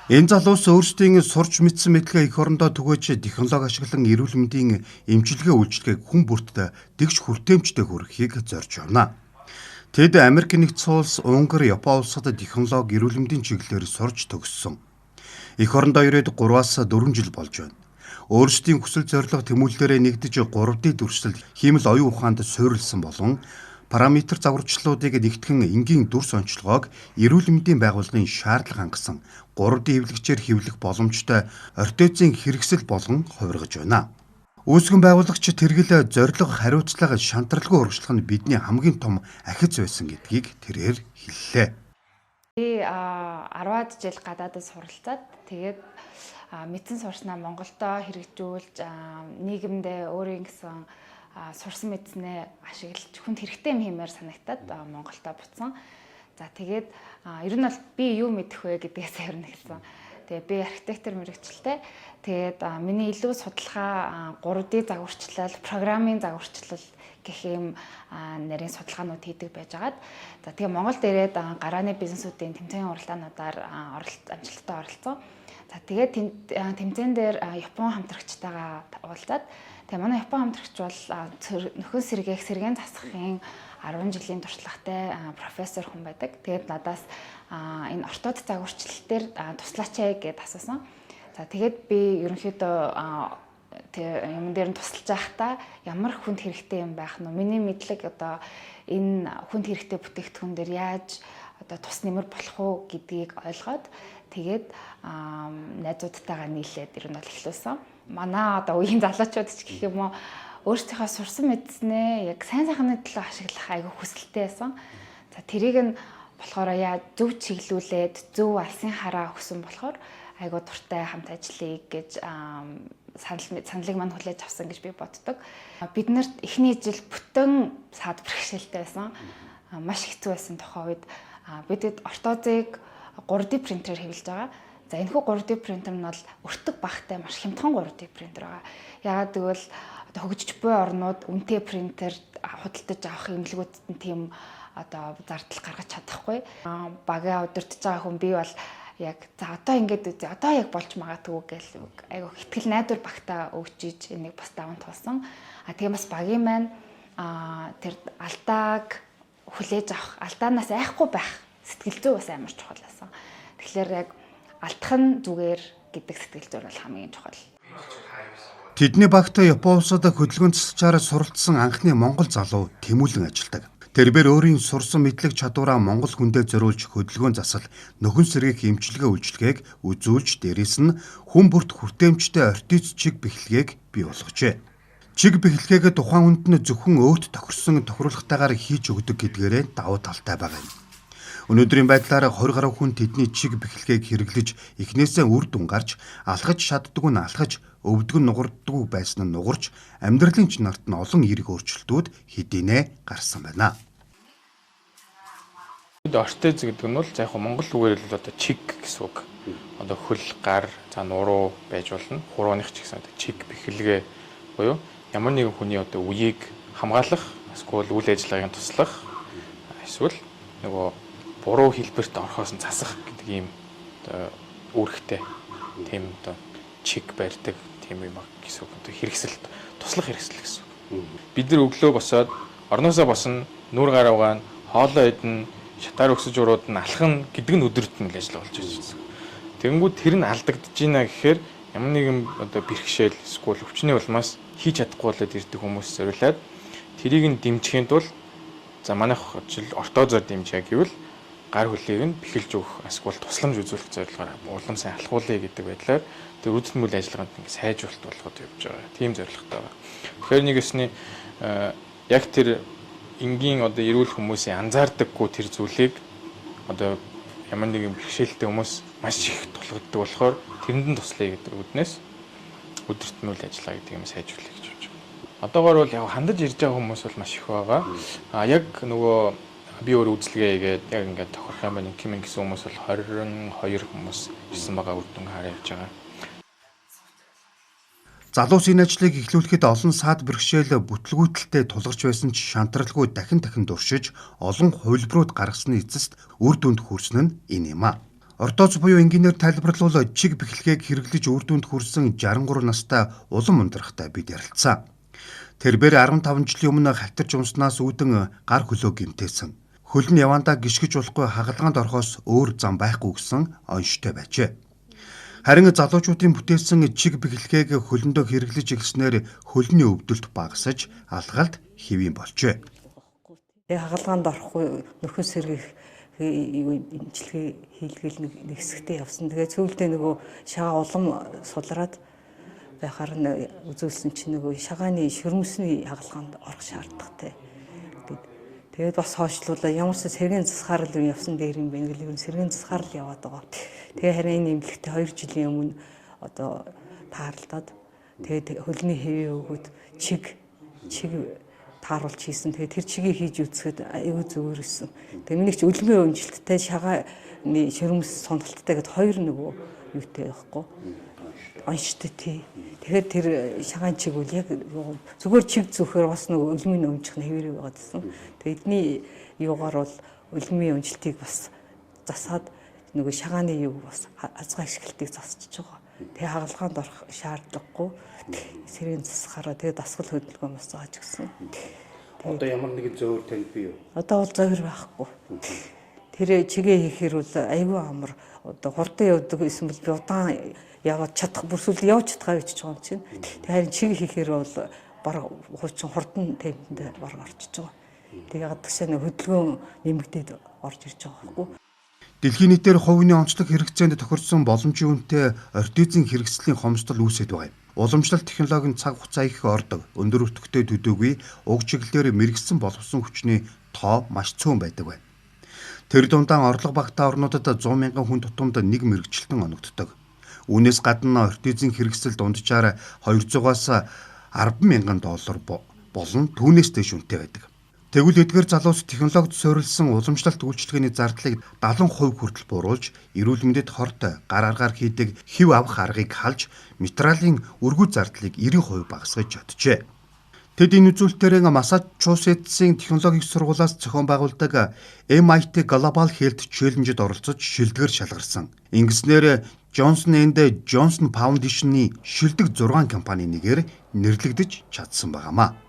Энэ залуус өөрсдийн сурч мэдсэн мэдлэгээ эх орондоо түгээж технологи ашиглан эрүүл мэндийн эмчилгээ үйлчилгээг хүн бүртээ тэгш хүртээмжтэй хүргэхийг зорж байна. Тэд Америк нэгдсэн улс, Унгар, Япон улсад технологи эрүүл мэндийн чиглэлээр сурч төгссөн. Эх орондоо ирээд 3-4 жил болж байна. Өөрсдийн хүсэл зорилго тэмүүллээрээ нэгдэж 3D дүрслэл хиймэл оюун ухаанд суурилсан болон параметр загварчлалуудыг нэгтгэн энгийн дүрс онцлогоог эрүүл мэндийн байгууллагын шаардлага хангасан 3D хэвлэгчээр хэвлэх боломжтой ортезийн хэрэгсэл болгон хувиргаж байна. Үүсгэн байгуулагч тэргэл зорилго хариуцлага шантралгүй урагшлах нь бидний хамгийн том ахиц байсан гэдгийг тэрээр хэллээ. Би 10-аад жил гадаадд суралцаад тэгээд мэдсэн сурснаа Монголдо хэрэгжүүлж нийгэмдээ өөрийн гэсэн сурсан мэдснээ ашиглаж хүнд хэрэгтэй юм хиймээр санагтаад Монголдо буцсан. За тэгээд ер нь бол би юу мэдэх вэ гэдгээс харна гэсэн. Тэгээд би архитектор мэргэжилтэй. Тэгээд миний илүү судалгаа 3D загварчлал, программын загварчлал гэх юм нарийн судалгаанууд хийдэг байжгаад. За тэгээд Монголд ирээд гарааны бизнесүүдийн тэмцээний уралдаануудаар амжилттай оролцсон. За тэгээд тэмцээн дээр Япон хамтрагчтайгаа уулзаад тэгээ манай Япон хамтрагч бол нөхөн сэргээн засахын 10 жилийн туршлагатай профессор хүн байдаг. Тэгээд надаас энэ ортод загварчлал дээр туслаач гэд асуусан. За тэгээд би ерөнхийдөө юм дээр нь тусалж байхдаа ямар хүнд хэрэгтэй юм байх нь миний мэдлэг одоо энэ хүнд хэрэгтэй бүтээгдэхүүн дээр яаж одоо тус нэмэр болох уу гэдгийг ойлгоод тэгээд найзуудтайгаа нийлээд ер нь бол эхлүүлсэн. Манай одоо үеийн залуучууд ч гэх юм уу өөрсдийнхөө сурсан мэдснээ яг сайн сайхны төлөө ашиглах айгүй хүсэлтэй байсан. За тэрийг нь болохоор яа зөв чиглүүлээд зөв алсын хараа өгсөн болохоор айгүй дуртай хамт ажиллая гэж саналыг мань хүлээж авсан гэж би боддог. Бид нарт эхний жил бүтэн саад бэрхшээлтэй байсан. Маш хэцүү байсан тухай үед бид ортозыг 3D принтерээр хэвлэж байгаа. За энэхүү 3D принтер нь бол өртөг багтай маш хямдхан 3D принтер байгаа. Яагаад гэвэл одоо хөгжиж буй орнууд үнэтэй принтер худалдаж авах эмнэлгүүдэд нь тийм одоо зардал гаргаж чадахгүй. Багаа удирдах байгаа хүн би бол яг за одоо ингэж үзье. Одоо яг болж магадгүй гэл айгу ихтгэл найдвар багтаа өгч иж энийг бас даван туулсан. Тэгээ бас багийн маань тэр алдааг хүлээж авах, алдаанаас айхгүй байх сэтгэл зүй бас амар чухал байсан. Тэгэхээр яг алдах нь зүгээр гэдэг сэтгэл зүй бол хамгийн чухал. Тэдний багт Япон улсад хөдөлгөөн засалчаар суралцсан анхны монгол залуу тэмүүлэн ажилдаг. Тэрээр өөрийн сурсан мэдлэг чадвараа монгол хүндээ зориулж хөдөлгөөн засал, нөхөн сэргээх эмчилгээ үйлчилгээг үзүүлж дээрээс нь хүн бүрт хүртээмжтэй ортиз чиг бэхлэгийг бий болгожээ. Чиг бэхлэгийг тухайн хүнд нь зөвхөн өөд тохирсон тохируулгатайгаар хийж өгдөг гэдгээрээ давуу талтай байгаа юм. Өнөөдрийн байдлаар 20 гаруй хүн тэдний чиг бэхлэгийг хэрэглэж эхнээсээ үр дүн гарч алхаж чаддгүй нь алхаж, өвдгөн нугардгүй байсан нь нугарч, амьдралын чанарт нь олон эерэг өөрчлөлтүүд хэдийнэ гарсан байна. Ортез гэдэг нь бол за яг монгол үгээр л одоо чиг гэсэн үг. Одоо хөл, гар, за нуруу байж болно. Хурууных ч гэсэн одоо чиг бэхлэгээ буюу ямар нэгэн хүний одоо үеийг хамгаалах, эсвэл үйл ажиллагааг туслах, эсвэл нөгөө буруу хэлбэрт орохоос нь засах гэдэг ийм одоо үүрэгтэй тийм одоо чиг барьдаг тийм юм гэсэн үг. Одоо хэрэгсэлт, туслах хэрэгсэл гэсэн үг. Бид нар өглөө босоод орноосоо босно, нүур гар угаана, хоолоо идэнэ, шатаар өксөж урууд нь алхах гэдэг нь өдөрт нь ажил болж байна. Тэгэнгүүт тэр нь алдагдж байна гэхээр ямар нэгэн одоо бэрхшээл эсвэл өвчнөө улмаас хийж чадахгүй болоод ирдэг хүмүүс зориулаад тэрийг нь дэмжихийн тулд за манайх жил ортозоор дэмжээ гэвэл гар хөлийг нь бэхэлж өгөх эсвэл тусламж үзүүлэх зорилгоор улам сайн алхуулъя гэдэг байдлаар тэр үүдэлт мөл ажиллагаанд ингэ сайжруулалт болгоод явж байгаа. Тийм зорилготой байна. Тэгэхээр нэгэсний яг тэр энгийн одоо эрүүл хүмүүсийн анзаардаггүй тэр зүйлийг одоо ямар нэгэн бэрхшээлтэй хүмүүс маш их тулгаддаг болохоор тэрэнд нь туслая гэдэг үднээс өдөрт мөл ажиллагаа гэдэг юм сайжруулах гэж бодож байна. Одоогоор бол яг хандаж ирж байгаа хүмүүс бол маш их байгаа. Яг нөгөө би өөр үзлэгээ хийгээд яг ингээд тохирох юм байна. Ким гэсэн хүмүүс бол 22 хүмүүс ирсэн байгаа үр дүн хараа явж байгаа. Залуус энэ ажлыг эхлүүлэхэд олон саад бэрхшээл бүтлгүүтэлтэй тулгарч байсан ч шантралгүй дахин дуршиж олон хувилбарууд гаргасны эцэст үр дүнд хүрсэн нь энэ юм а. Ортооц буюу инженеэр тайлбарлуул чиг бэхлэгийг хэрэглэж үр дүнд хүрсэн 63 настай улам ундрахтай бид ярилцсан. Тэрбээр 15 жилийн өмнө хавтарч унснаас үүдэн гар хөлөө гэмтээсэн. Хөл нь явандаа гიშгэж болохгүй хагалгаанд орохоос өөр зам байхгүй гэсэн онштой байжээ. Харин залуучуудын бүтээсэн чиг бэхлэгийг хөлөндөө хэрэглэж эхэлснээр хөлний өвдөлт багасаж алгалд хэвийн болжээ. Тэгээ хагалгаанд орохгүй нөхөн сэргийх имчилгээ хийлгээл нэг хэсэгтээ явсан. Тэгээ цөөлдөө нөгөө шагаа улам сулраад байхаар нь үзүүлсэн чинь нөгөө шагааны шөрмөсний хагалгаанд орох шаардлагатай гэд. Тэгээд бас хойшлуулаа ямар ч сэргийн засахаар л явсан дээр юм байна гэлээ сэргийн засахаар л яваад байгаа. Тэгээ харин энэ имлэгтээ 2 жилийн өмнө одоо таарлаад тэгээд хөлний хэвээ өгөөд чиг тааруулж хийсэн. Тэгээ тэр чигийг хийж үзэхэд аюу зүгээр исэн. Тэгээ миний ч өлмийн өмжилттэй шагааны шөрмөс сонголттой гэд 2 нөгөө юутэй байхгүй. Онштой тий. Тэгэхээр тэр шагаан чиг үл яг зүгээр чиг зөөхөр бас нөгөө өлмийн өмжих хэвээр байгаад исэн. Тэгээ эдний юугаар бол өлмийн өмжилтийг бас засаад нөгөө шагааны юу бас азгаа ашиглалтыг засчихж байгаа. Тэгээ хагалгаанд орох шаардлагагүй сэргийн засахаараа тэгээ дасгал хөдөлгөөн бас зааж гисэн. Одоо ямар нэгэн зөөр танд бий юу? Одоо бол зөөр байхгүй. Тэр чигээ хийхээр бол айгүй амар одоо хурдан явдаг гэсэн бол би удаан яваад чадах бүрсүүл явж чадгаа гэж байгаа юм чинь. Тэгээ харин чиг хийхээр бол бараг хуучин хурдан темпэнд бараг орчиж байгаа. Тэгээ гадагшаа нэг хөдөлгөөн нэмэгдээд орж ирж байгаа байхгүй. Дэлхийн нийтээр хувийн онцлог хэрэгцээнд тохирсон боломжийн үнэтэй ортизийн хэрэгслийн хомсдол үүсэж байгаа юм. Уламжлалт технологийн цаг хугацаа их ордог, өндөр өртөгтэй төдөөгүй, уг чиглэлээр мэрэгсэн боловсон хүчний тоо маш цөөн байдаг байна. Тэр дундаа орлого багтаа орнуудад 100 мянган хүн тутамд нэг мэрэгчлэн оногддог. Үүнээс гадна ортизийн хэрэгсэл дунджаар 200-аас 10 мянган доллар болон түүнээс дээш үнэтэй байдаг. Тэгвэл эдгээр залуус технологид суурилсан уламжлалт үйлчилгээний зардлыг 70% хүртэл бууруулж, эрүүл мэндэд хортой гар аргаар хийдэг хэв авах аргыг халж, материалын өргүү зардлыг 90% багасгаж чаджээ. Тэд энэ үзүүлэлтээр Массачусетсийн технологийн сургуулиас зохион байгуулдаг MIT Global Health Challenge-д оролцож шилдэгэр шалгарсан. Ингэснээр Johnson & Johnson Foundation-ы шилдэг 6 компани нэгээр нэрлэгдэж чадсан байгаамаа.